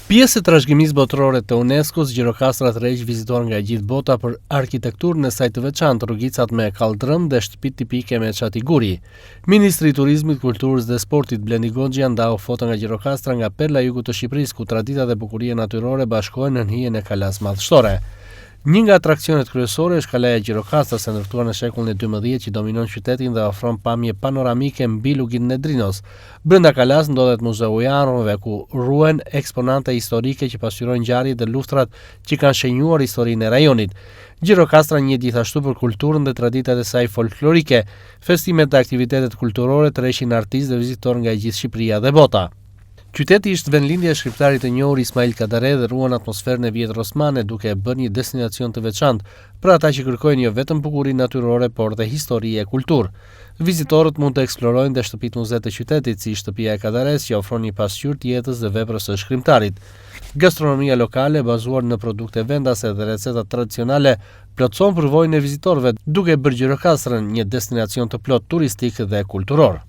Pjesë e trashëgimisë botërore të UNESCO-s, Gjirokastra tërheq vizituar nga e gjithë bota për arkitekturën e saj të veçantë, rrugicat me kallëdrëm dhe shtëpitë tipike me çatiguri. Ministri i Turizmit, Kulturës dhe Sportit Blendi Goxha ndau foto nga Gjirokastra nga perla e jugut të Shqipërisë, ku tradita dhe bukuria natyrore bashkohen në hijen e kalas madhështore. Një nga atraksionet kryesore është kalaja e Gjirokastras, e ndërtuar në shekullin e 12 që dominon qytetin dhe ofron pamje panoramike mbi lugin e Drinos. Brenda kalas ndodhet Muzeu i Armëve, ku ruhen eksponante historike që pasqyrojnë ngjarjet dhe luftrat që kanë shenjuar historinë e rajonit. Gjirokastra njeh gjithashtu për kulturën dhe traditat e saj folklorike. Festimet dhe aktivitetet kulturore tërheqin artistë dhe vizitorë nga e gjithë Shqipëria dhe bota. Qyteti ishte vendlindja e shkriptarit të njohur Ismail Kadare dhe ruan atmosferën e vjetër osmane, duke e bërë një destinacion të veçantë për ata që kërkojnë jo vetëm bukurinë natyrore, por dhe histori e kulturë. Vizitorët mund të eksplorojnë dhe shtëpitë muze të qytetit, si shtëpia e Kadares, që ofron një pasqyrë të jetës dhe veprës së shkrimtarit. Gastronomia lokale, bazuar në produkte vendase dhe receta tradicionale, plotëson përvojën e vizitorëve, duke bërë Gjirokastrën një destinacion të plot turistik dhe kulturor.